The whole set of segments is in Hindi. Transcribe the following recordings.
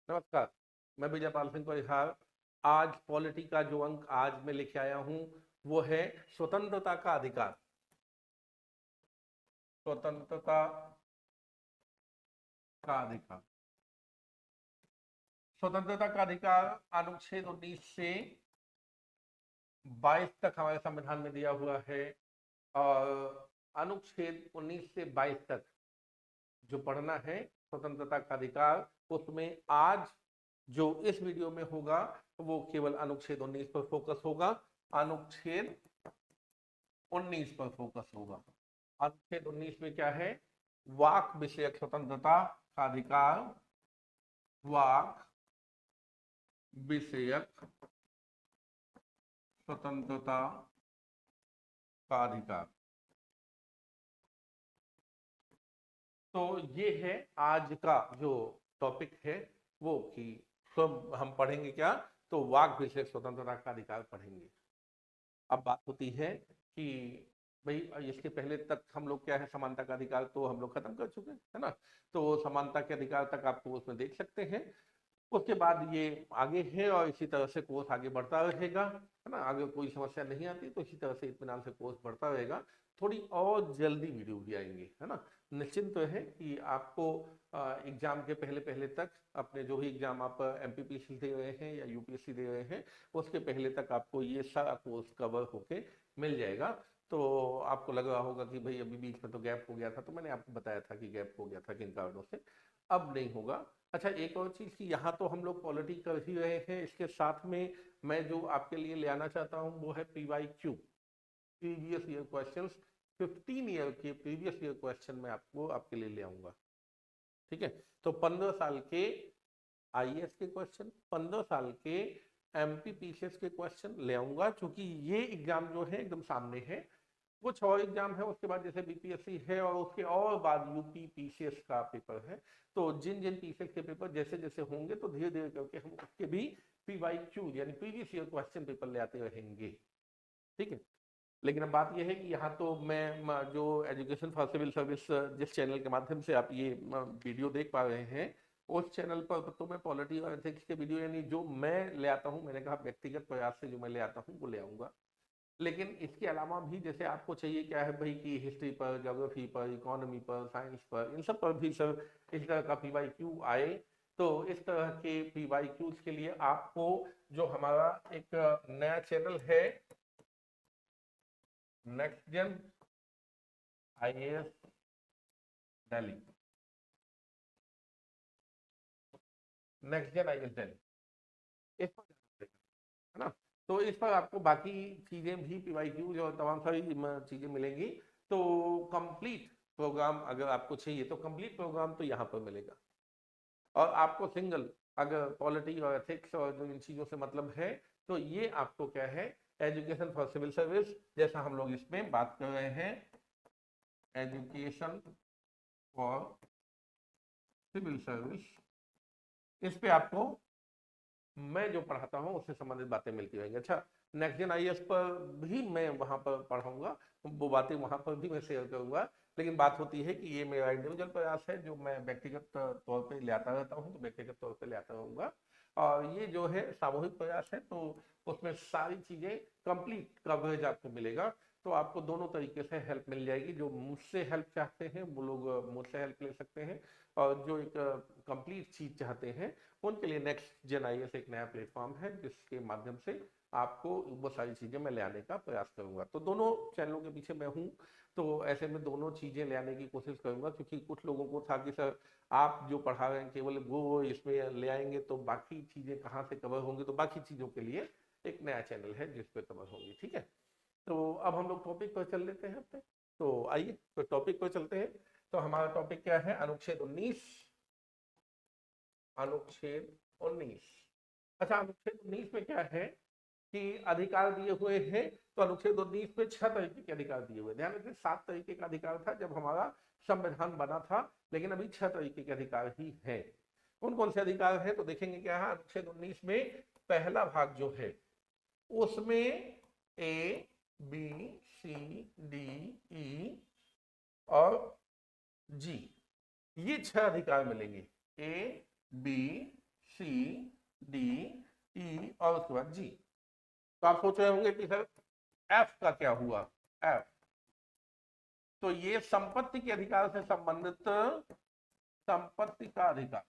नमस्कार। मैं विजयपाल सिंह परिहार। आज पॉलिटी का जो अंक आज मैं लेके आया हूं वो है स्वतंत्रता का अधिकार। स्वतंत्रता का अधिकार। स्वतंत्रता का अधिकार अनुच्छेद 19 से 22 तक हमारे संविधान में दिया हुआ है। और अनुच्छेद 19 से 22 तक जो पढ़ना है स्वतंत्रता का अधिकार, उसमें आज जो इस वीडियो में होगा वो केवल अनुच्छेद 19 पर फोकस होगा। अनुच्छेद 19 पर फोकस होगा। अनुच्छेद 19 में क्या है? वाक विषयक स्वतंत्रता का अधिकार। वाक विषयक स्वतंत्रता का अधिकार। तो ये है आज का जो टॉपिक है वो, कि सब हम पढ़ेंगे क्या? तो वाक विषयक स्वतंत्रता का अधिकार पढ़ेंगे। अब बात होती है कि भाई इसके पहले तक हम लोग क्या है, समानता का अधिकार तो हम लोग खत्म कर चुके हैं, है ना। तो समानता के अधिकार तक आपको उसमें देख सकते हैं। उसके बाद ये आगे है और इसी तरह से कोर्स आगे बढ़ता रहेगा, है ना। अगर कोई समस्या नहीं आती तो इसी तरह से इत्मीनान से कोर्स बढ़ता रहेगा। थोड़ी और जल्दी वीडियो भी आएंगे, है ना। निश्चिंत तो है कि आपको एग्जाम के पहले पहले तक, अपने जो भी एग्जाम आप एमपीपीसी दे रहे हैं या यूपीएससी दे रहे हैं, उसके पहले तक आपको ये सारा कोर्स कवर होके मिल जाएगा। तो आपको लग रहा होगा कि भाई अभी बीच में तो गैप हो गया था, तो मैंने आपको बताया था कि गैप हो गया था किन कारणों से। अब नहीं होगा। अच्छा, एक और चीज कि यहाँ तो हम लोग पॉलिटी कर ही रहे हैं, इसके साथ में मैं जो आपके लिए ले आना चाहता हूँ वो है PYQ, previous year questions. 15 year के प्रीवियस ईयर क्वेश्चन मैं आपको आपके लिए ले आऊंगा। ठीक है। तो 15 साल के आईएएस के क्वेश्चन, 15 साल के एमपीपीसीएस के क्वेश्चन ले आऊंगा, क्योंकि ये एग्जाम जो है एकदम सामने है। कुछ और एग्जाम है उसके बाद, जैसे बीपीएससी है और उसके और बाद यूपी पीसीएस का पेपर है। तो जिन जिन पीसीएस के पेपर जैसे जैसे होंगे तो धीरे धीरे करके हम उसके भी पीवाईक्यू यानी प्रीवियस ईयर क्वेश्चन पेपर ले आते रहेंगे। ठीक है। लेकिन अब बात यह है कि यहाँ तो मैं जो एजुकेशन फॉर सिविल सर्विस जिस चैनल के माध्यम से आप ये वीडियो देख पा रहे हैं, उस चैनल पर तो मैं पॉलिटी और एथिक्स के वीडियो यानी जो मैं ले आता हूँ, मैंने कहा व्यक्तिगत प्रयास से जो मैं ले आता हूँ वो ले आऊंगा। लेकिन इसके अलावा भी जैसे आपको चाहिए क्या है भाई, कि हिस्ट्री पर, ज्योग्राफी पर, इकोनॉमी पर, साइंस पर, इन सब पर भी सर इस तरह का पीवाईक्यू आए। तो इस तरह के पीवाईक्यूज के लिए आपको जो हमारा एक नया चैनल है, next gen IAS Delhi, next gen IAS Delhi, इस पर जाना पड़ेगा, है ना। तो इस पर आपको बाकी चीजें भी पीवाईक्यूज और तमाम सारी चीजें मिलेंगी। तो कंप्लीट प्रोग्राम अगर आपको चाहिए तो कंप्लीट प्रोग्राम तो यहाँ पर मिलेगा। और आपको सिंगल अगर पॉलिटी और एथिक्स और जो इन चीजों से मतलब है, तो ये आपको क्या है, एजुकेशन फॉर सिविल सर्विस, जैसा हम लोग इसमें बात कर रहे हैं, एजुकेशन फॉर सिविल सर्विस, इस पे आपको मैं जो पढ़ाता हूँ उससे संबंधित बातें मिलती रहेंगी। अच्छा, नेक्स्ट जेन आईएएस पर भी मैं वहां पर पढ़ाऊंगा, वो बातें वहां पर भी मैं शेयर करूंगा। लेकिन बात होती है कि ये मेरा इंडिविजुअल प्रयास है, जो मैं व्यक्तिगत तौर पे ले आता रहता हूँ, तो व्यक्तिगत तौर पे ले आता रहूंगा। और ये जो है सामूहिक प्रयास है, तो उसमें सारी चीजें कंप्लीट कवरेज आपको मिलेगा। तो आपको दोनों तरीके से हेल्प मिल जाएगी। जो मुझसे हेल्प चाहते हैं वो लोग मुझसे हेल्प ले सकते हैं, और जो एक कंप्लीट चीज चाहते हैं उनके लिए नेक्स्ट जेन आईएएस एक नया प्लेटफॉर्म है, जिसके माध्यम से आपको वो सारी चीजें मैं ले आने का प्रयास करूंगा। तो दोनों चैनलों के पीछे मैं हूँ। तो ऐसे में दोनों चीजें ले आने की कोशिश करूंगा, क्योंकि कुछ लोगों को था कि सर आप जो पढ़ा रहे हैं केवल वो इसमें ले आएंगे तो बाकी चीजें कहाँ से कवर होंगी। तो बाकी चीजों के लिए एक नया चैनल है जिसपे कवर होंगी। ठीक है। तो अब हम लोग टॉपिक पर चल लेते हैं अपने। तो आइए तो टॉपिक पर चलते हैं। तो हमारा टॉपिक क्या है? अनुच्छेद 19। अनुच्छेद 19। अच्छा, अनुच्छेद 19 में क्या है कि अधिकार दिए हुए हैं। तो अनुच्छेद 19 में 6 तरीके के अधिकार दिए हुए। ध्यान रखिए, 7 तरीके का अधिकार था जब हमारा संविधान बना था, लेकिन अभी 6 तरीके के अधिकार ही हैं। कौन कौन से अधिकार हैं? तो देखेंगे क्या है अनुच्छेद 19 में। पहला भाग जो है उसमें ए, बी, सी, डी, ई और जी, ये 6 अधिकार मिलेंगे। ए, बी, सी, डी, ई और उसके बाद जी। तो आप सोच रहे होंगे कि सर एफ का क्या हुआ? एफ तो ये संपत्ति के अधिकार से संबंधित संपत्ति का अधिकार,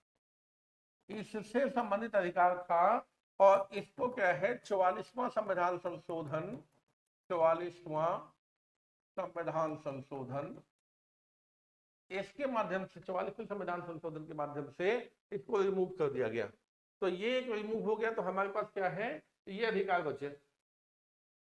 इससे संबंधित अधिकार था। और इसको क्या है, 44वां संविधान संशोधन, 44वां संविधान संशोधन, इसके माध्यम से 44वें संविधान संशोधन के माध्यम से इसको रिमूव कर दिया गया। तो ये रिमूव हो गया, तो हमारे पास क्या है, ये अधिकार बचे।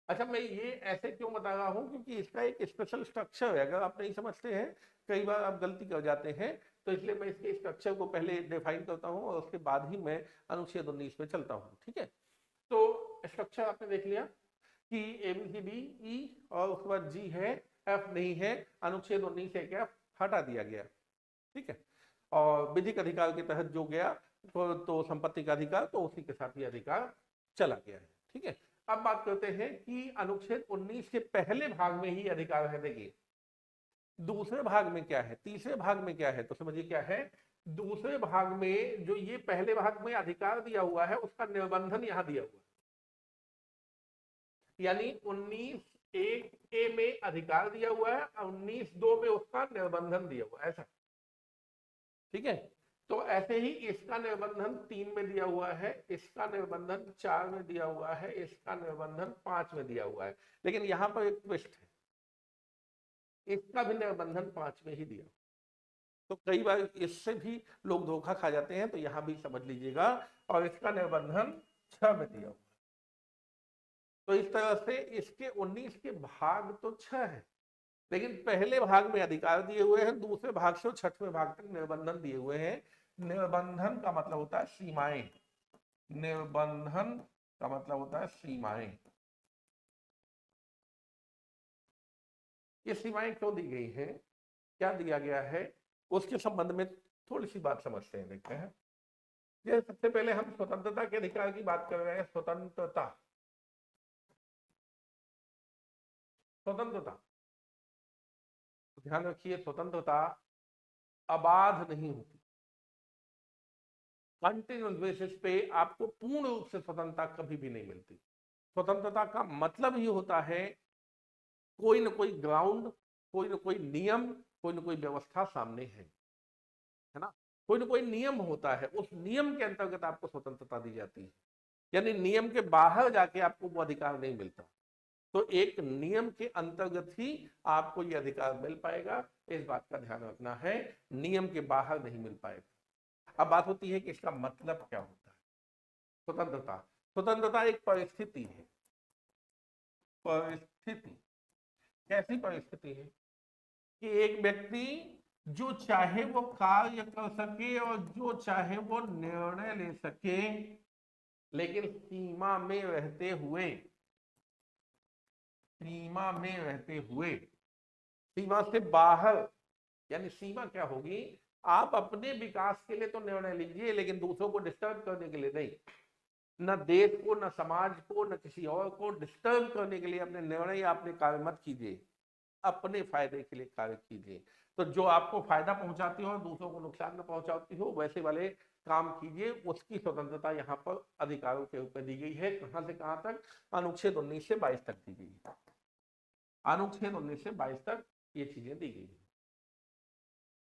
अच्छा, मैं ये ऐसे क्यों बता रहा हूं, क्योंकि इसका एक स्पेशल स्ट्रक्चर है। अगर आप नहीं समझते हैं, कई बार आप गलती कर जाते हैं, तो इसलिए मैं इसके स्ट्रक्चर को पहले डिफाइन करता हूं और उसके बाद ही मैं अनुच्छेद 19 पे चलता हूं। ठीक है, तो स्ट्रक्चर आपने देख लिया कि ABCD E और उसके बाद G है, F नहीं है, अनुच्छेद 19 से क्या हटा दिया गया। ठीक है, और विधिक अधिकार के तहत जो गया तो संपत्ति का अधिकार, तो उसी के साथ ये अधिकार चला गया है। ठीक है, अब बात करते हैं कि अनुच्छेद 19 के पहले भाग में ही अधिकार है। देखिए दूसरे भाग में क्या है, तीसरे भाग में क्या है, तो समझिए क्या है। दूसरे भाग में जो ये पहले भाग में अधिकार दिया हुआ है, उसका निबंधन यहां दिया हुआ है। यानी 19(1)(a) में अधिकार दिया हुआ है, 19(2) में उसका निबंधन दिया हुआ है, ऐसा। ठीक है, तो ऐसे ही इसका निबंधन 3 में दिया हुआ है, इसका निबंधन 4 में दिया हुआ है, इसका निबंधन 5 में दिया हुआ है। लेकिन यहां पर एक ट्विस्ट है, इसका भी निबंधन 5 में ही दिया। तो कई बार इससे भी लोग धोखा खा जाते हैं, तो यहां भी समझ लीजिएगा। और इसका निबंधन 6 में दिया हुआ है। तो इस तरह से इसके 19 के भाग तो 6 है, लेकिन पहले भाग में अधिकार दिए हुए हैं, दूसरे भाग से 6वें भाग तक निबंधन दिए हुए हैं। निबंधन का मतलब होता है सीमाएं, निबंधन का मतलब होता है सीमाएं। ये सीमाएं क्यों दी गई हैं, क्या दिया गया है, उसके संबंध में थोड़ी सी बात समझते हैं, देखते हैं। ये सबसे पहले हम स्वतंत्रता के अधिकार की बात कर रहे हैं। स्वतंत्रता, स्वतंत्रता ध्यान रखिए, स्वतंत्रता अबाध नहीं होती। कंटिन्यूअस बेसिस पे आपको पूर्ण रूप से स्वतंत्रता कभी भी नहीं मिलती। स्वतंत्रता का मतलब ही होता है कोई ना कोई ग्राउंड, कोई ना कोई नियम, कोई ना कोई व्यवस्था सामने है ना। कोई ना कोई नियम होता है, उस नियम के अंतर्गत आपको स्वतंत्रता दी जाती है। यानी नियम के बाहर जाके आपको वो अधिकार नहीं मिलता। तो एक नियम के अंतर्गत ही आपको ये अधिकार मिल पाएगा, इस बात का ध्यान रखना है। नियम के बाहर नहीं मिल पाएगा। अब बात होती है कि इसका मतलब क्या होता है। स्वतंत्रता, स्वतंत्रता एक परिस्थिति है। परिस्थिति, कैसी परिस्थिति है कि एक व्यक्ति जो चाहे वो कार्य कर सके और जो चाहे वो निर्णय ले सके, लेकिन सीमा में रहते हुए, सीमा में रहते हुए, सीमा से बाहर। यानी सीमा क्या होगी, आप अपने विकास के लिए तो निर्णय लीजिए, लेकिन दूसरों को डिस्टर्ब करने के लिए नहीं। न देश को, न समाज को, न किसी और को डिस्टर्ब करने के लिए अपने निर्णय, अपने कार्य मत कीजिए। अपने फायदे के लिए कार्य कीजिए। तो जो आपको फायदा पहुंचाती हो, दूसरों को नुकसान न पहुंचाती हो, वैसे वाले काम कीजिए। उसकी स्वतंत्रता यहाँ पर अधिकारों के रूप में दी गई है। कहां से कहां तक, अनुच्छेद 19 से 22 तक दी गई है। अनुच्छेद 19 से 22 तक ये चीजें दी गई है।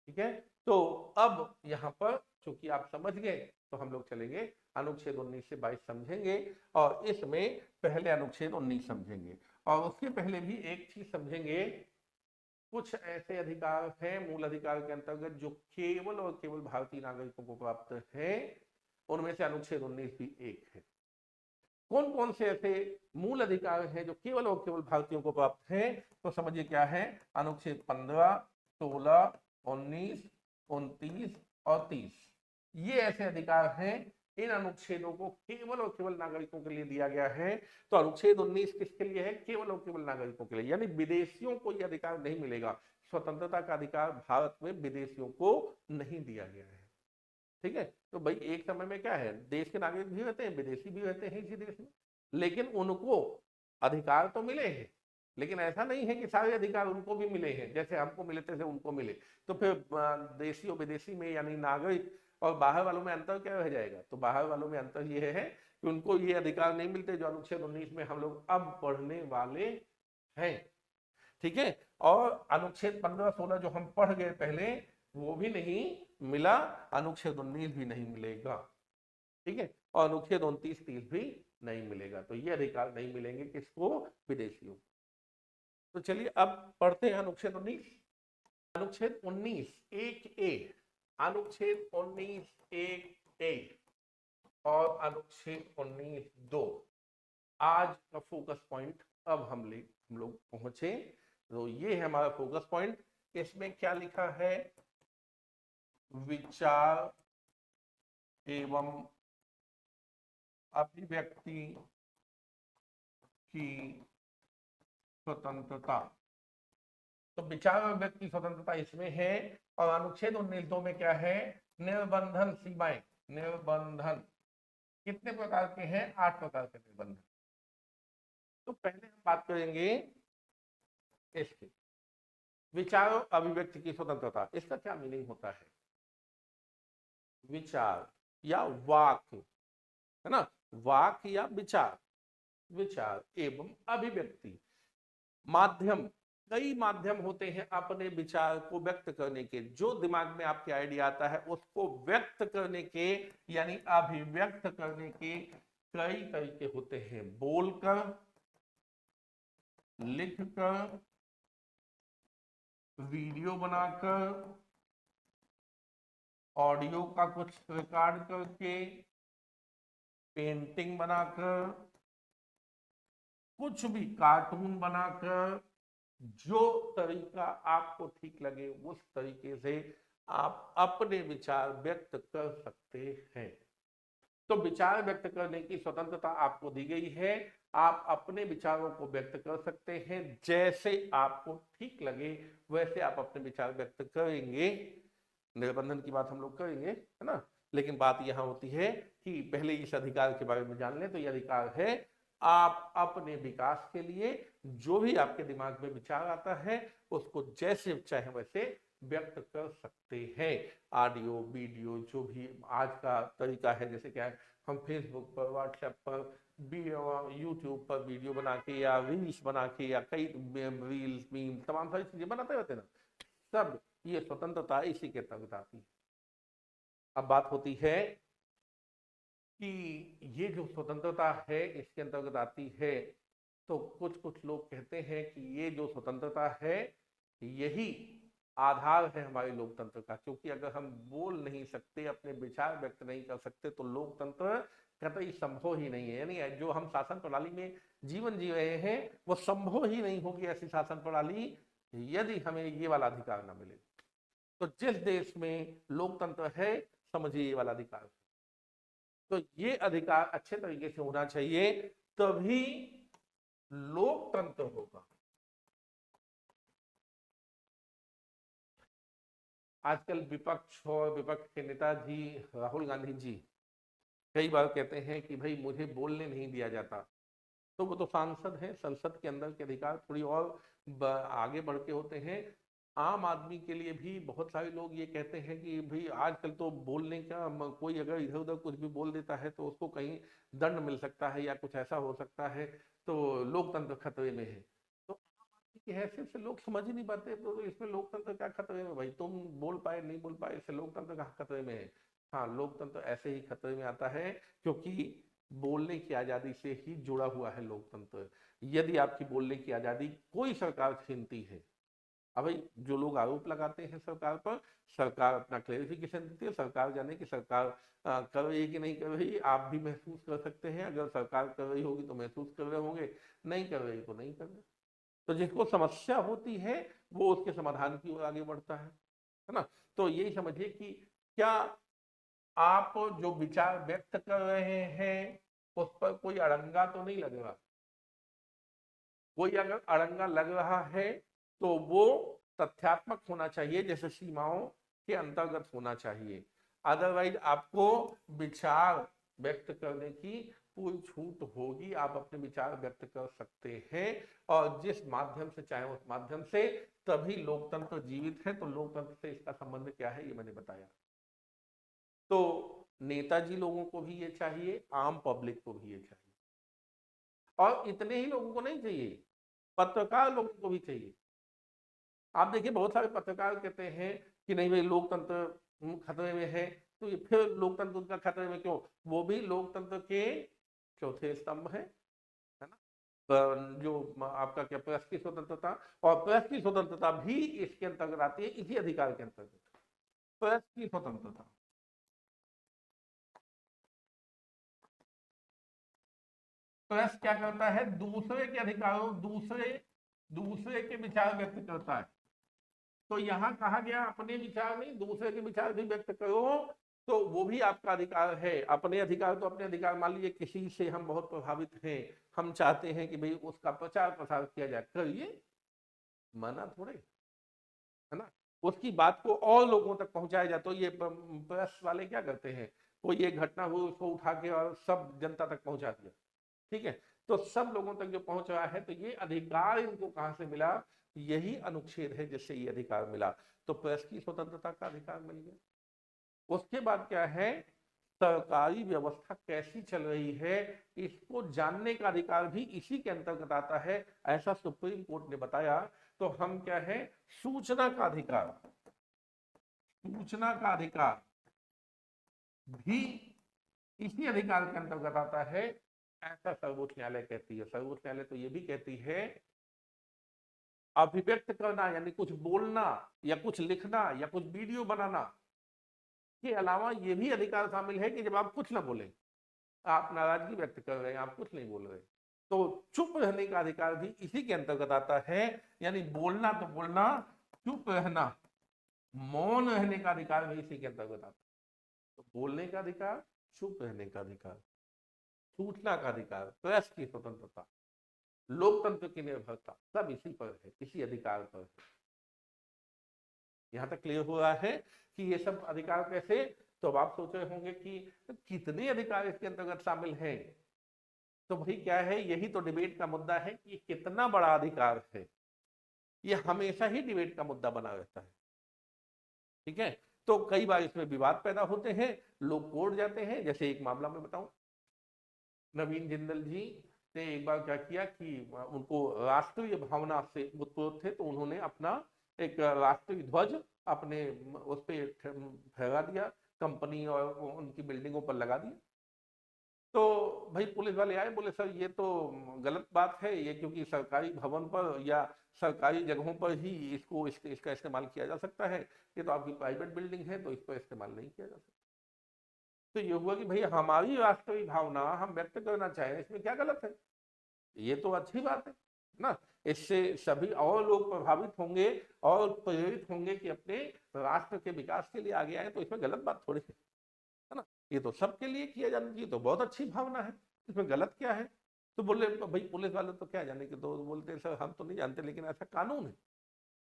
ठीक है, तो अब यहाँ पर चूंकि आप समझ गए, तो हम लोग चलेंगे अनुच्छेद 19 से 22 समझेंगे, और इसमें पहले अनुच्छेद 19 समझेंगे। और उसके पहले भी एक चीज समझेंगे, कुछ ऐसे अधिकार हैं मूल अधिकार के अंतर्गत जो केवल और केवल भारतीय नागरिकों को प्राप्त है। उनमें से अनुच्छेद 19 भी एक है। कौन कौन से ऐसे मूल अधिकार हैं जो केवल और केवल भारतीयों को प्राप्त हैं, तो समझिए क्या है। अनुच्छेद 15, 16, 19, 29 और 30, ये ऐसे अधिकार हैं। इन अनुच्छेदों को केवल और केवल नागरिकों के लिए दिया गया है। तो अनुच्छेद 19 किसके लिए है, केवल और केवल नागरिकों के लिए, यानी विदेशियों को यह अधिकार नहीं मिलेगा। स्वतंत्रता का अधिकार भारत में विदेशियों को नहीं दिया गया है। ठीक है, तो भाई एक समय में क्या है, देश के नागरिक भी रहते हैं, विदेशी भी रहते हैं इसी देश में, लेकिन उनको अधिकार तो मिले हैं। लेकिन ऐसा नहीं है कि सारे अधिकार उनको भी मिले हैं, जैसे हमको मिले थे उनको मिले। तो फिर देशी और विदेशी में यानी नागरिक और बाहर वालों में अंतर क्या रह जाएगा? तो बाहर वालों में अंतर ये है कि उनको ये अधिकार नहीं मिलते जो अनुच्छेद 19 में हम लोग अब पढ़ने वाले हैं। ठीक है, और अनुच्छेद 15-16 जो हम पढ़ गए पहले वो भी नहीं मिला, अनुच्छेद 19 भी नहीं मिलेगा। ठीक है, और अनुच्छेद 29-30 भी नहीं मिलेगा। तो ये अधिकार नहीं मिलेंगे किसको? विदेशियों। तो चलिए अब पढ़ते हैं अनुच्छेद 19। अनुच्छेद 19 एक ए, अनुच्छेद 19 एक ए और अनुच्छेद 19(2) आज का फोकस पॉइंट। अब हम लोग पहुंचे, तो ये है हमारा फोकस पॉइंट। इसमें क्या लिखा है? विचार एवं अभिव्यक्ति की स्वतंत्रता। तो विचार और अभिव्यक्ति की स्वतंत्रता इसमें है। और अनुच्छेद 19(2) में क्या है? निर्बंधन सीमाएं। निर्बंधन कितने प्रकार के हैं? 8 प्रकार के निर्बंधन। तो पहले हम बात करेंगे इसके विचार और अभिव्यक्ति की स्वतंत्रता। इसका क्या मीनिंग होता है? विचार या वाक, है ना, वाक या विचार, विचार एवं अभिव्यक्ति माध्यम। कई माध्यम होते हैं अपने विचार को व्यक्त करने के। जो दिमाग में आपके आइडिया आता है उसको व्यक्त करने के यानी अभिव्यक्त करने के कई तरीके होते हैं। बोलकर, लिखकर, वीडियो बनाकर, ऑडियो का कुछ रिकॉर्ड करके, पेंटिंग बनाकर, कुछ भी कार्टून बनाकर, जो तरीका आपको ठीक लगे उस तरीके से आप अपने विचार व्यक्त कर सकते हैं। तो विचार व्यक्त करने की स्वतंत्रता आपको दी गई है। आप अपने विचारों को व्यक्त कर सकते हैं, जैसे आपको ठीक लगे वैसे आप अपने विचार व्यक्त करेंगे। निर्बंधन की बात हम लोग करेंगे, है ना, लेकिन बात यहां होती है कि पहले इस अधिकार के बारे में जान लें। तो यह अधिकार है आप अपने विकास के लिए जो भी आपके दिमाग में विचार आता है उसको जैसे चाहे वैसे व्यक्त कर सकते हैं। ऑडियो, वीडियो, जो भी आज का तरीका है, जैसे क्या है, हम फेसबुक पर, व्हाट्सएप पर, यूट्यूब पर वीडियो बना के या रील्स बना के या कई रील्स, मीम, तमाम सारी चीजें बनाते रहते हैं ना, सब ये स्वतंत्रता इसी के तहत आती है। अब बात होती है कि ये जो स्वतंत्रता है इसके अंतर्गत आती है। तो कुछ कुछ लोग कहते हैं कि ये जो स्वतंत्रता है यही आधार है हमारे लोकतंत्र का, क्योंकि अगर हम बोल नहीं सकते, अपने विचार व्यक्त नहीं कर सकते तो लोकतंत्र कतई संभव ही नहीं है। यानी जो हम शासन प्रणाली में जीवन जी रहे हैं वो संभव ही नहीं होगी ऐसी शासन प्रणाली यदि हमें ये वाला अधिकार ना मिले। तो जिस देश में लोकतंत्र है समझिए ये वाला अधिकार। तो ये अधिकार अच्छे तरीके से होना चाहिए, तभी लोकतंत्र होगा। आजकल विपक्ष और विपक्ष के नेताजी राहुल गांधी जी कई बार कहते हैं कि भाई मुझे बोलने नहीं दिया जाता। तो वो तो सांसद हैं, संसद के अंदर के अधिकार थोड़ी और आगे बढ़ के होते हैं। आम आदमी के लिए भी बहुत सारे लोग ये कहते हैं कि भाई आजकल तो बोलने का कोई अगर इधर उधर कुछ भी बोल देता है तो उसको कहीं दंड मिल सकता है या कुछ ऐसा हो सकता है, तो लोकतंत्र खतरे में है। तो आम आदमी की हैसियत से लोग समझ ही नहीं पाते, तो इसमें लोकतंत्र क्या खतरे में? भाई तुम बोल पाए नहीं बोल पाए इससे लोकतंत्र कहाँ खतरे में है? हाँ, लोकतंत्र ऐसे ही खतरे में आता है क्योंकि बोलने की आजादी से ही जुड़ा हुआ है लोकतंत्र। यदि आपकी बोलने की आजादी कोई सरकार छीनती है, अब भाई जो लोग आरोप लगाते हैं सरकार पर, सरकार अपना क्लेरिफिकेशन देती है, सरकार जाने की सरकार कर रही है कि नहीं कर रही, आप भी महसूस कर सकते हैं। अगर सरकार कर रही होगी तो महसूस कर रहे होंगे, नहीं कर रही तो नहीं कर रहे। तो जिसको समस्या होती है वो उसके समाधान की ओर आगे बढ़ता है ना। तो यही समझिए कि क्या आप जो विचार व्यक्त कर रहे हैं उस पर कोई अड़ंगा तो नहीं लग रहा? कोई अगर अड़ंगा लग रहा है तो वो तथ्यात्मक होना चाहिए, जैसे सीमाओं के अंतर्गत होना चाहिए। अदरवाइज आपको विचार व्यक्त करने की पूरी छूट होगी, आप अपने विचार व्यक्त कर सकते हैं और जिस माध्यम से चाहे उस माध्यम से, तभी लोकतंत्र जीवित है। तो लोकतंत्र से इसका संबंध क्या है ये मैंने बताया। तो नेताजी लोगों को भी ये चाहिए, आम पब्लिक को भी ये चाहिए, और इतने ही लोगों को नहीं चाहिए, पत्रकार लोगों को भी चाहिए। आप देखिए बहुत सारे पत्रकार कहते हैं कि नहीं भाई लोकतंत्र खतरे में है, तो ये फिर लोकतंत्र का खतरे में क्यों? वो भी लोकतंत्र के चौथे स्तंभ है ना। जो आपका क्या प्रेस की स्वतंत्रता, और प्रेस की स्वतंत्रता भी इसके अंतर्गत आती है, इसी अधिकार के अंतर्गत प्रेस की स्वतंत्रता। प्रेस क्या करता है? दूसरे के अधिकारों, दूसरे दूसरे के विचार व्यक्त करता है। तो यहाँ कहा गया अपने विचार नहीं, दूसरे के विचार भी व्यक्त करो, तो वो भी आपका अधिकार है। अपने अधिकार तो अपने अधिकार, मान लीजिए किसी से हम बहुत प्रभावित हैं, हम चाहते हैं कि भाई उसका प्रचार प्रसार किया जाए, करिए, मना थोड़े, है ना। उसकी बात को और लोगों तक पहुंचाया जाए। तो ये प्रेस वाले क्या करते हैं, कोई ये घटना हुई उसको उठा के और सब जनता तक पहुंचा दिया, ठीक है। तो सब लोगों तक जो पहुंच रहा है, तो ये अधिकार इनको कहां से मिला? यही अनुच्छेद है जिससे ये अधिकार मिला। तो प्रेस की स्वतंत्रता का अधिकार मिल गया। उसके बाद क्या है? सरकारी व्यवस्था कैसी चल रही है, इसको जानने का अधिकार भी इसी के अंतर्गत आता है, ऐसा सुप्रीम कोर्ट ने बताया। तो हम क्या है? सूचना का अधिकार, सूचना का अधिकार भी इसी अधिकार के अंतर्गत आता है, ऐसा सर्वोच्च न्यायालय कहती है। सर्वोच्च न्यायालय तो ये भी कहती है, अभिव्यक्त करना यानी कुछ बोलना या कुछ लिखना या कुछ वीडियो बनाना के अलावा ये भी अधिकार शामिल है कि जब आप कुछ ना बोले, आप नाराजगी व्यक्त कर रहे हैं, आप कुछ नहीं बोल रहे, तो चुप रहने का अधिकार भी इसी के अंतर्गत आता है। यानी बोलना तो बोलना, चुप रहना, मौन रहने का अधिकार भी इसी के अंतर्गत आता है। तो बोलने का अधिकार, चुप रहने का अधिकार, सूचना का अधिकार, प्रेस की स्वतंत्रता, लोकतंत्र की निर्भरता, सब इसी पर है, इसी अधिकार पर है। यहां तक क्लियर हो रहा है कि ये सब अधिकार कैसे? तो अब आप सोच रहे होंगे कि कितने अधिकार इसके अंतर्गत शामिल हैं। तो भाई क्या है, यही तो डिबेट का मुद्दा है कि कितना बड़ा अधिकार है। ये हमेशा ही डिबेट का मुद्दा बना रहता है, ठीक है। तो कई बार इसमें विवाद पैदा होते हैं, लोग कोर्ट जाते हैं। जैसे एक मामला में बताऊं, नवीन जिंदल जी ने एक बार क्या किया कि उनको राष्ट्रीय भावना से उत्प्रेरित थे, तो उन्होंने अपना एक राष्ट्रीय ध्वज अपने उस पर फहरा दिया, कंपनी और उनकी बिल्डिंगों पर लगा दिया। तो भाई पुलिस वाले आए, बोले सर ये तो गलत बात है, ये क्योंकि सरकारी भवन पर या सरकारी जगहों पर ही इसका इस्तेमाल किया जा सकता है, ये तो आपकी प्राइवेट बिल्डिंग है, तो इस पर इस्तेमाल नहीं किया जा सकता। तो ये हुआ कि भाई हमारी राष्ट्रीय भावना हम व्यक्त करना चाहें, इसमें क्या गलत है? ये तो अच्छी बात है ना। इससे सभी और लोग प्रभावित होंगे और प्रेरित होंगे कि अपने राष्ट्र के विकास के लिए आगे आए, तो इसमें गलत बात थोड़ी है ना। ये तो सबके लिए किया जाना चाहिए, तो बहुत अच्छी भावना है, इसमें गलत क्या है? तो बोले भाई पुलिस वाले तो क्या जाने के, तो बोलते सर हम तो नहीं जानते, लेकिन ऐसा कानून है।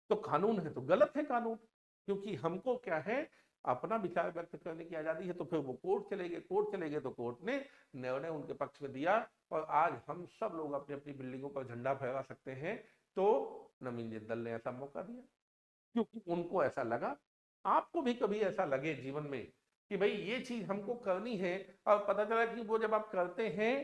तो कानून है तो गलत है कानून, क्योंकि हमको क्या है, अपना विचार व्यक्त करने की आजादी है। तो फिर वो कोर्ट चले गए तो कोर्ट ने निर्णय उनके पक्ष में दिया, और आज हम सब लोग अपनी अपनी बिल्डिंगों पर झंडा फहरा सकते हैं। तो नवीन जिंदल ने ऐसा मौका दिया, क्योंकि उनको ऐसा लगा। आपको भी कभी ऐसा लगे जीवन में कि भाई ये चीज हमको करनी है, और पता चला कि वो जब आप करते हैं,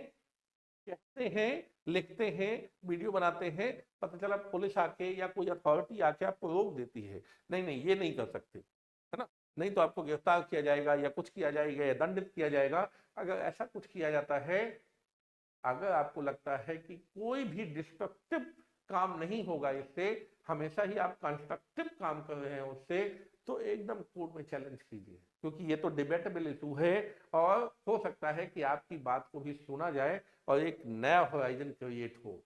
कहते हैं, लिखते हैं, वीडियो बनाते हैं, पता चला पुलिस आके या कोई अथॉरिटी आके आपको रोक देती है, नहीं नहीं ये नहीं कर सकते, है ना, नहीं तो आपको गिरफ्तार किया जाएगा या कुछ किया जाएगा या दंडित किया जाएगा। अगर ऐसा कुछ किया जाता है, अगर आपको लगता है कि कोई भी डिस्ट्रक्टिव काम नहीं होगा इससे, हमेशा ही आप कंस्ट्रक्टिव काम कर रहे हैं उससे, तो एकदम कोर्ट में चैलेंज कीजिए, क्योंकि ये तो डिबेटेबल इशू है, और हो सकता है कि आपकी बात को भी सुना जाए और एक नया होराइजन क्रिएट हो।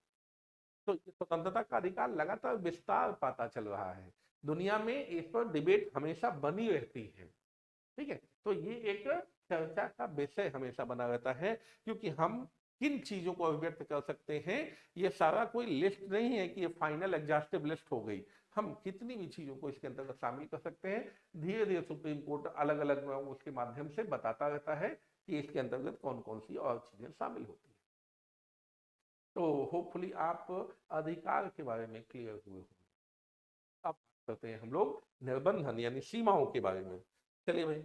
तो स्वतंत्रता का अधिकार लगातार विस्तार पाता चल रहा है दुनिया में, इस पर डिबेट हमेशा बनी रहती है, ठीक है। तो ये एक चर्चा का विषय हमेशा बना रहता है, क्योंकि हम किन चीजों को अभिव्यक्त कर सकते हैं, ये सारा कोई लिस्ट नहीं है कि ये फाइनल एग्जॉस्टिव लिस्ट हो गई। हम कितनी भी चीजों को इसके अंतर्गत शामिल कर सकते हैं। धीरे धीरे सुप्रीम कोर्ट अलग अलग उसके माध्यम से बताता रहता है कि इसके अंतर्गत कौन कौन सी और चीजें शामिल होती है। तो होपफुली आप अधिकार के बारे में क्लियर हुए होंगे। अब करते हैं हम लोग निर्बंधन यानी सीमाओं के बारे में। चलिए भाई,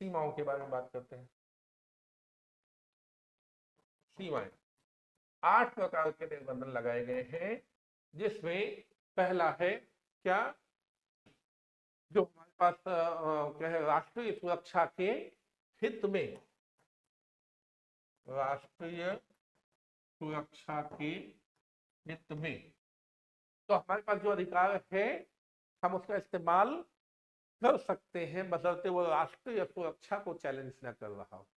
सीमाओं के बारे में बात करते हैं। सीमाएं 8 प्रकार के निबंधन लगाए गए हैं, जिसमें पहला है क्या, जो हमारे पास क्या है, राष्ट्रीय सुरक्षा के हित में, राष्ट्रीय सुरक्षा के हित में, तो हमारे पास जो अधिकार है हम उसका इस्तेमाल कर सकते हैं, बशर्ते वो राष्ट्रीय सुरक्षा को चैलेंज न कर रहा हो।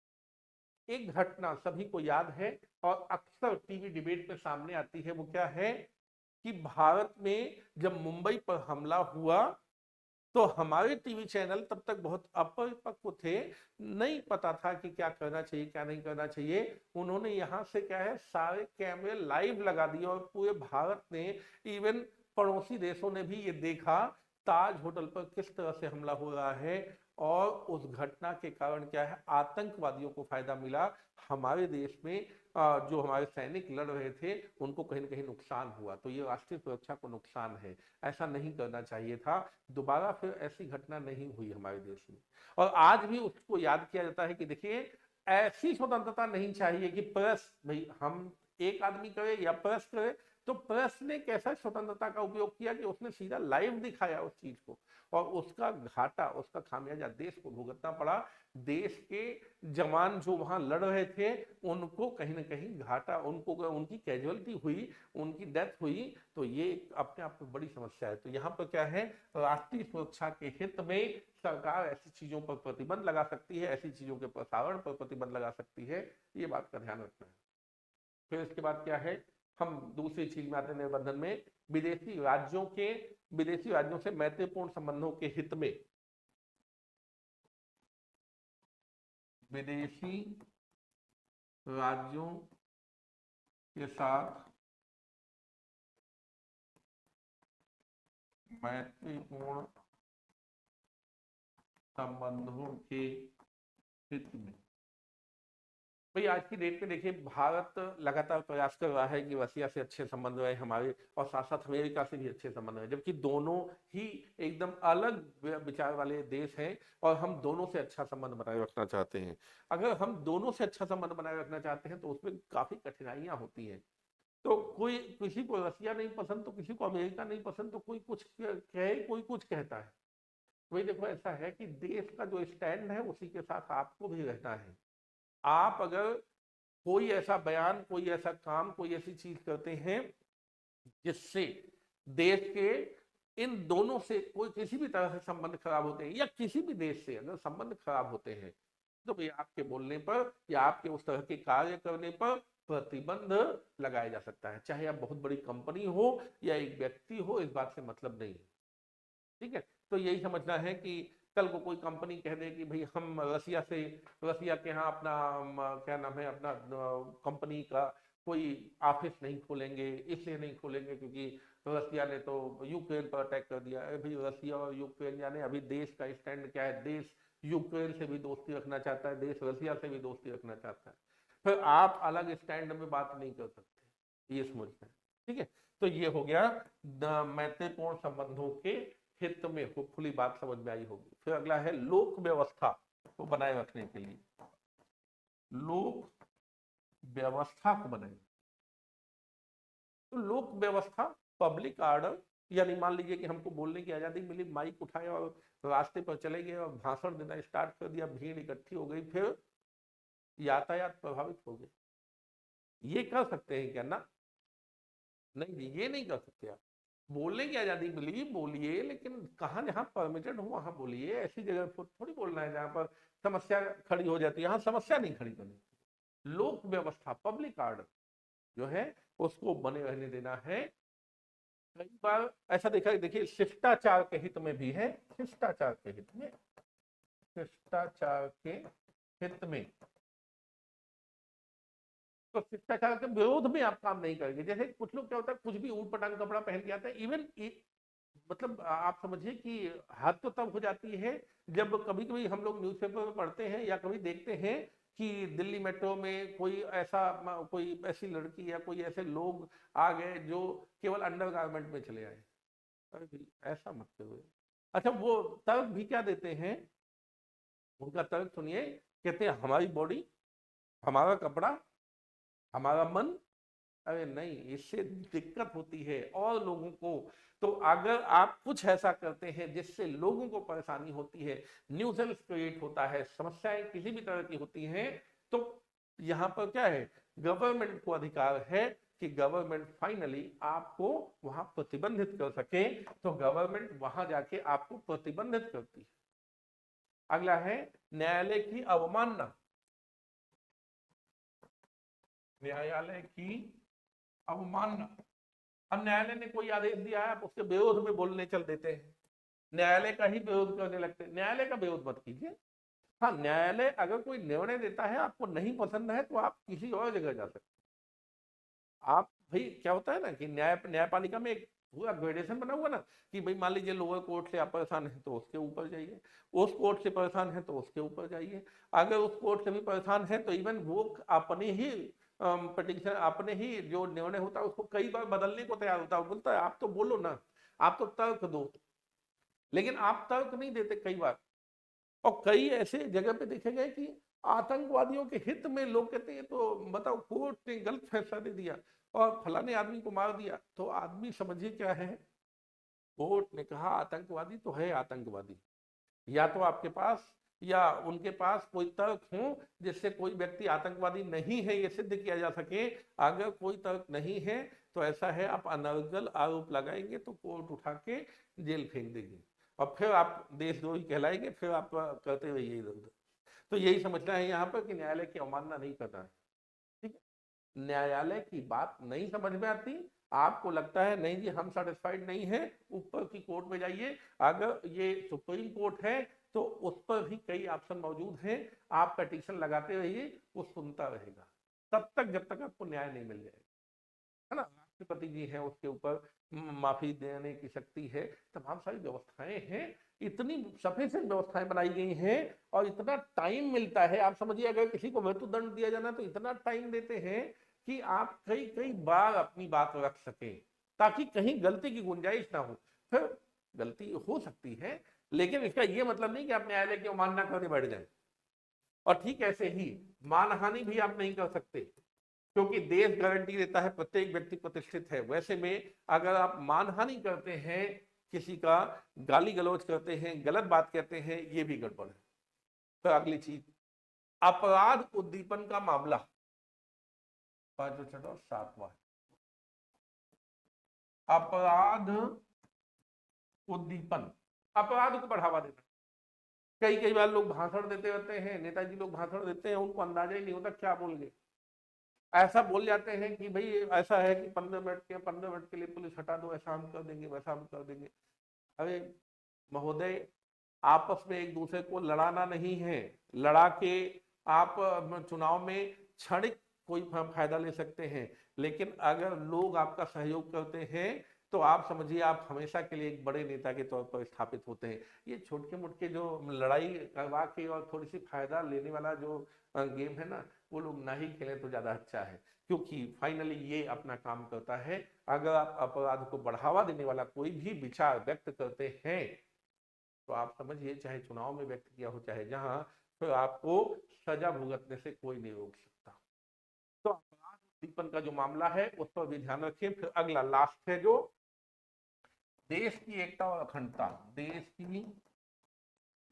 एक घटना सभी को याद है और अक्सर टीवी डिबेट में सामने आती है, वो क्या है कि भारत में जब मुंबई पर हमला हुआ तो हमारे टीवी चैनल तब तक बहुत अपरिपक्व थे, नहीं पता था कि क्या करना चाहिए क्या नहीं करना चाहिए। उन्होंने यहाँ से क्या है, सारे कैमरे लाइव लगा दिए और पूरे भारत ने, इवन पड़ोसी देशों ने भी ये देखा ताज होटल पर किस तरह से हमला हो रहा है। और उस घटना के कारण क्या है, आतंकवादियों को फायदा मिला। हमारे देश में जो हमारे सैनिक लड़ रहे थे उनको कहीं ना कहीं नुकसान हुआ। तो ये राष्ट्रीय सुरक्षा को नुकसान है, ऐसा नहीं करना चाहिए था। दोबारा फिर ऐसी घटना नहीं हुई हमारे देश में। और आज भी उसको याद किया जाता है कि देखिए, ऐसी स्वतंत्रता नहीं चाहिए कि प्रेस, भाई हम एक आदमी करे या प्रेस करे, तो प्रेस ने कैसा स्वतंत्रता का उपयोग किया कि उसने सीधा लाइव दिखाया उस चीज को, और उसका घाटा, उसका खामियाजा देश को भुगतना पड़ा। देश के जवान जो वहां लड़ रहे थे उनको कहीं ना कहीं घाटा, उनको उनकी कैजुअलिटी हुई, उनकी डेथ हुई। तो ये अपने आप में बड़ी समस्या है। तो यहाँ पर क्या है, राष्ट्रीय सुरक्षा के हित में सरकार ऐसी चीजों पर प्रतिबंध लगा सकती है, ऐसी चीजों के प्रसारण पर प्रतिबंध लगा सकती है। ये बात का ध्यान रखना है। फिर इसके बाद क्या है, हम दूसरी चीज में आते हैं निबंधन में, विदेशी राज्यों से मैत्रीपूर्ण संबंधों के हित में, विदेशी राज्यों के साथ मैत्रीपूर्ण संबंधों के हित में। भाई आज की डेट में देखिए, भारत लगातार प्रयास कर रहा है कि रसिया से अच्छे संबंध रहे हमारे, और साथ साथ अमेरिका से भी अच्छे संबंध रहे, जबकि दोनों ही एकदम अलग विचार वाले देश हैं और हम दोनों से अच्छा संबंध बनाए रखना चाहते हैं। अगर हम दोनों से अच्छा संबंध बनाए रखना चाहते हैं तो उसमें काफी कठिनाइयां होती हैं। तो कोई, किसी को रसिया नहीं पसंद तो किसी को अमेरिका नहीं पसंद, तो कोई कुछ कहे कोई कुछ कहता है। वही देखो, ऐसा है कि देश का जो स्टैंड है उसी के साथ आपको भी रहना है। आप अगर कोई ऐसा बयान, कोई ऐसा काम, कोई ऐसी चीज करते हैं जिससे देश के इन दोनों से कोई किसी भी तरह से संबंध खराब होते हैं, या किसी भी देश से अगर संबंध खराब होते हैं, तो भाई आपके बोलने पर या आपके उस तरह के कार्य करने पर प्रतिबंध लगाया जा सकता है। चाहे आप बहुत बड़ी कंपनी हो या एक व्यक्ति हो, इस बात से मतलब नहीं है। ठीक है, तो यही समझना है कि कल को कोई कंपनी कह दे कि भाई हम रसिया के यहाँ अपना क्या नाम है, अपना कंपनी का कोई ऑफिस नहीं खोलेंगे, इसलिए नहीं खोलेंगे क्योंकि रसिया ने तो यूक्रेन पर अटैक कर दिया। अरे भाई, रसिया और यूक्रेन यानी अभी देश का स्टैंड क्या है, देश यूक्रेन से भी दोस्ती रखना चाहता है, देश रसिया से भी दोस्ती रखना चाहता है। फिर आप अलग स्टैंड में बात नहीं कर सकते, ये समझना है। ठीक है, तो ये हो गया मैत्रीपूर्ण संबंधों के हित में। होपफुली बात समझ में आई होगी। फिर अगला है लोक व्यवस्था को बनाए रखने के लिए, लोक व्यवस्था को बनाए। तो लोक व्यवस्था, पब्लिक ऑर्डर, यानी मान लीजिए कि हमको बोलने की आजादी मिली, माइक उठाए और रास्ते पर चले गए और भाषण देना स्टार्ट कर दिया, भीड़ इकट्ठी हो गई, फिर यातायात प्रभावित हो गए। ये कर सकते हैं क्या ना? नहीं जी, ये नहीं कर सकते आप। बोलने की आजादी मिली, बोलिए, लेकिन कहाँ जहाँ परमिटेड हो वहां बोलिए। ऐसी जगह पर थोड़ी बोलना है जहां पर समस्या खड़ी हो जाती है। यहाँ समस्या नहीं खड़ी करनी। लोक व्यवस्था, पब्लिक ऑर्डर जो है उसको बने रहने देना है। कई बार ऐसा देखा, देखिए शिष्टाचार के हित में भी है, शिष्टाचार के हित में, शिष्टाचार के हित में, तो शिष्टाचार के विरोध में आप काम नहीं करेंगे। जैसे कुछ लोग क्या होता है, कुछ भी ऊट पटांग कपड़ा पहन के आते हैं। इवन मतलब आप समझिए कि हद तो तब हो जाती है जब कभी कभी हम लोग न्यूज़पेपर में पढ़ते हैं या कभी देखते हैं कि दिल्ली मेट्रो में कोई ऐसी लड़की या कोई ऐसे लोग आ गए जो केवल अंडरगारमेंट में चले आए। अरे भाई, ऐसा मत करो। अच्छा, वो तर्क भी क्या देते हैं उनका तर्क सुनिए, कहते हैं हमारी बॉडी, हमारा कपड़ा, हमारा मन। अरे नहीं, इससे दिक्कत होती है और लोगों को। तो अगर आप कुछ ऐसा करते हैं जिससे लोगों को परेशानी होती है, न्यूसेंस क्रिएट होता है, समस्याएं किसी भी तरह की होती हैं, तो यहाँ पर क्या है, गवर्नमेंट को अधिकार है कि गवर्नमेंट फाइनली आपको वहां प्रतिबंधित कर सके, तो गवर्नमेंट वहां जाके आपको प्रतिबंधित करती है। अगला है न्यायालय की अवमानना। न्यायालय की अवमानना। अब न्यायालय ने कोई आदेश दिया है, आप उसके विरोध में बोलने चल देते हैं, न्यायालय का ही विरोध करने लगते हैं। न्यायालय का विरोध मत कीजिए। हाँ, न्यायालय अगर कोई निर्णय देता है, आपको नहीं पसंद है, तो आप किसी और जगह जा सकते हैं। आप भाई, क्या होता है ना कि न्यायपालिका में एक पूरा ग्रेडेशन बना हुआ ना, कि भाई मान लीजिए लोअर कोर्ट से आप परेशान है तो उसके ऊपर जाइए, उस कोर्ट से परेशान है तो उसके ऊपर जाइए, अगर उस कोर्ट से भी परेशान है तो इवन वो अपनी ही पटिशन, अपने ही जो निर्णय होता है उसको कई बार बदलने को तैयार होता है। बोलता है आप तो बोलो ना, आप तो तर्क दो, लेकिन आप तर्क नहीं देते कई बार। और कई ऐसे जगह पे देखे गए कि आतंकवादियों के हित में लोग कहते हैं तो बताओ कोर्ट ने गलत फैसला दे दिया और फलाने आदमी को मार दिया, तो आदमी समझिए क्या है, कोर्ट ने कहा आतंकवादी तो है आतंकवादी। या तो आपके पास या उनके पास कोई तर्क हो जिससे कोई व्यक्ति आतंकवादी नहीं है ये सिद्ध किया जा सके। अगर कोई तर्क नहीं है तो ऐसा है, आप अनर्गल आरोप लगाएंगे तो कोर्ट उठा के जेल फेंक देगी और फिर आप देशद्रोही कहलाएंगे, फिर आप करते रहिए इधर उधर। तो यही समझना है यहाँ पर कि न्यायालय की अवमानना नहीं करना है। ठीक है, न्यायालय की बात नहीं समझ में आती, आपको लगता है नहीं जी हम सेटिस्फाइड नहीं है, ऊपर की कोर्ट में जाइए। अगर ये सुप्रीम कोर्ट है तो उस पर भी कई ऑप्शन मौजूद हैं, आप पिटीशन लगाते रहिए, वो सुनता रहेगा तब तक जब तक आपको न्याय नहीं मिल जाएगा, है ना। राष्ट्रपति जी हैं, उसके ऊपर माफी देने की शक्ति है, तमाम सारी व्यवस्थाएं हैं, इतनी सफिशिएंट व्यवस्थाएं बनाई गई हैं और इतना टाइम मिलता है। आप समझिए अगर किसी को मृत्युदंड दिया जाना तो इतना टाइम देते हैं कि आप कई कई बार अपनी बात रख सकें, ताकि कहीं गलती की गुंजाइश ना हो। फिर गलती हो सकती है, लेकिन इसका यह मतलब नहीं कि आप न्यायालय की अवमानना करने बैठ जाए। और ठीक ऐसे ही मानहानि भी आप नहीं कर सकते, क्योंकि देश गारंटी देता है प्रत्येक व्यक्ति प्रतिष्ठित है। वैसे में अगर आप मानहानि करते हैं, किसी का गाली गलौज करते हैं, गलत बात कहते हैं, ये भी गड़बड़ है। तो अगली चीज, अपराध उद्दीपन का मामला, 7वां, अपराध उद्दीपन, अपराध को बढ़ावा देना। कई कई बार लोग भाषण देते रहते हैं, नेताजी लोग भाषण देते हैं, उनको अंदाजा ही नहीं होता क्या बोल गए। ऐसा बोल जाते हैं कि भाई ऐसा है कि 15 मिनट के लिए पुलिस हटा दो, ऐसा हम कर देंगे, वैसा हम कर देंगे। अरे महोदय, आपस में एक दूसरे को लड़ाना नहीं है। लड़ा के आप चुनाव में क्षणिक कोई फायदा ले सकते हैं, लेकिन अगर लोग आपका सहयोग करते हैं तो आप समझिए आप हमेशा के लिए एक बड़े नेता के तौर पर स्थापित होते हैं। ये छोटके मोटके जो लड़ाई करवा के और थोड़ी सी फायदा लेने वाला जो गेम है ना, वो लोग ना ही खेलें तो ज्यादा अच्छा है, क्योंकि फाइनली ये अपना काम करता है। अगर आप अपराध को बढ़ावा देने वाला कोई भी विचार व्यक्त करते हैं तो आप समझिए, चाहे चुनाव में व्यक्त किया हो चाहे जहां, फिर आपको सजा भुगतने से कोई नहीं रोक सकता। तो अपराध उद्दीपन का जो मामला है उस पर भी ध्यान रखिए। फिर अगला लास्ट है जो देश की एकता और अखंडता, देश की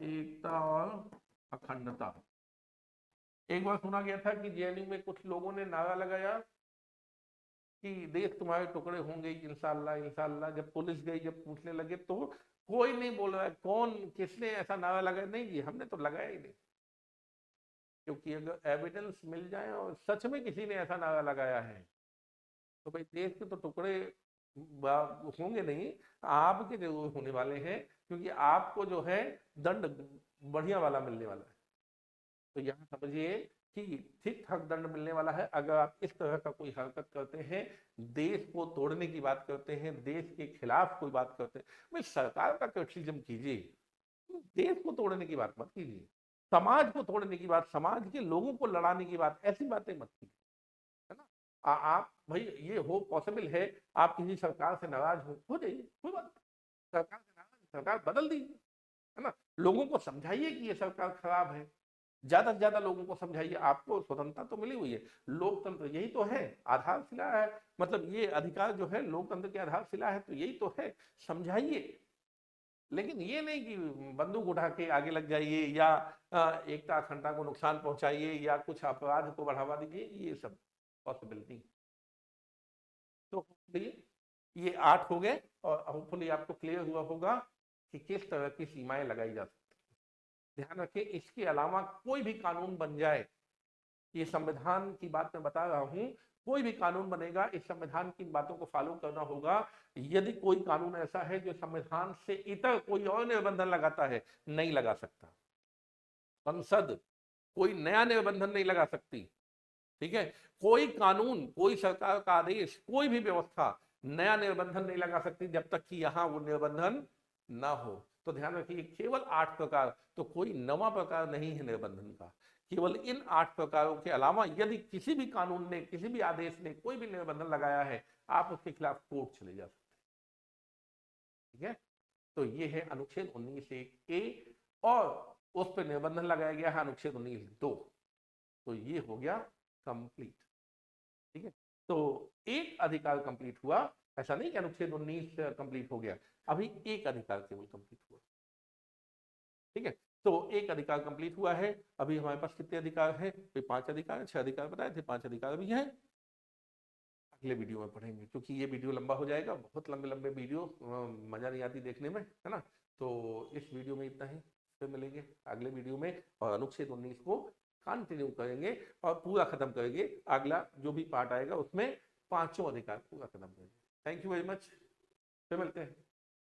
एकता और अखंडता। एक बार सुना गया था कि जेएनयू में कुछ लोगों ने नारा लगाया कि देश तुम्हारे टुकड़े होंगे इंशाल्लाह इंशाल्लाह। जब पुलिस गई, जब पूछने लगे तो कोई नहीं बोल रहा है कौन किसने ऐसा नारा लगाया। नहीं जी, हमने तो लगाया ही नहीं, क्योंकि अगर एविडेंस मिल जाए और सच में किसी ने ऐसा नारा लगाया है तो भाई देश के तो टुकड़े होंगे नहीं, आपके जरूर होने वाले हैं, क्योंकि आपको जो है दंड बढ़िया वाला मिलने वाला है। तो यहाँ समझिए कि ठीक ठाक दंड मिलने वाला है अगर आप इस तरह का कोई हरकत करते हैं, देश को तोड़ने की बात करते हैं, देश के खिलाफ कोई बात करते हैं। भाई सरकार का क्रिटिसिज्म कीजिए, देश को तोड़ने की बात मत कीजिए, समाज को तोड़ने की बात, समाज के लोगों को लड़ाने की बात, ऐसी बातें मत कीजिए, है ना। आप भाई ये हो पॉसिबल है, आप किसी सरकार से नाराज हो जाइए, कोई बात, सरकार से नाराज, सरकार बदल दीजिए, है ना। लोगों को समझाइए कि ये सरकार खराब है, ज्यादा से ज्यादा लोगों को समझाइए। आपको स्वतंत्रता तो मिली हुई है, लोकतंत्र यही तो है, आधारशिला है, मतलब ये अधिकार जो है लोकतंत्र की आधारशिला है, तो यही तो है, समझाइए। लेकिन ये नहीं कि बंदूक उठा के आगे लग जाइए, या एकता अखंडता को नुकसान पहुंचाइए, या कुछ अपराध को बढ़ावा दीजिए, ये सब पॉसिबिलिटी। तो होपफुली ये 8 हो गए, और होपफुली आपको क्लियर हुआ होगा कि किस तरह की सीमाएं लगाई जा सकती है। ध्यान रखिए, इसके अलावा कोई भी कानून बन जाए, ये संविधान की बात मैं बता रहा हूं, कोई भी कानून बनेगा, इस संविधान की बातों को फॉलो करना होगा। यदि कोई कानून ऐसा है जो संविधान से इतर कोई और निबंधन लगाता है, नहीं लगा सकता। संसद कोई नया निबंधन नहीं लगा सकती, ठीक है। कोई कानून, कोई सरकार का आदेश, कोई भी व्यवस्था नया निबंधन नहीं लगा सकती जब तक कि यहां वो निबंधन ना हो। तो ध्यान रखिए, केवल 8 प्रकार, तो कोई नवा प्रकार नहीं है निबंधन का। केवल इन 8 प्रकारों के अलावा यदि किसी भी कानून ने, किसी भी आदेश ने कोई भी निबंधन लगाया है, आप उसके खिलाफ कोर्ट चले जा सकते हैं, ठीक है। तो ये है अनुच्छेद 19(1)(a), और उस पर निबंधन लगाया गया है अनुच्छेद 19(2). तो ये हो गया कंप्लीट, ठीक है। तो एक अधिकार कंप्लीट हुआ, ऐसा नहीं कि अनुच्छेद 19 कंप्लीट हो गया, अभी एक अधिकार केवल कंप्लीट हुआ, ठीक है। तो एक अधिकार कंप्लीट हुआ है। अभी हमारे पास कितने अधिकार है? 5 अधिकार है, 6 अधिकार बताए थे, 5 अधिकार अभी है। अगले वीडियो में पढ़ेंगे, क्योंकि ये वीडियो लंबा हो जाएगा, बहुत लंबे लंबे वीडियो मजा नहीं आती देखने में, है ना। तो इस वीडियो में इतना ही, फिर मिलेंगे अगले वीडियो में, और अनुच्छेद 19 को कंटिन्यू करेंगे और पूरा खत्म करेंगे। अगला जो भी पार्ट आएगा उसमें 5 अधिकार पूरा खत्म करेंगे। थैंक यू वेरी मच, फिर मिलते हैं।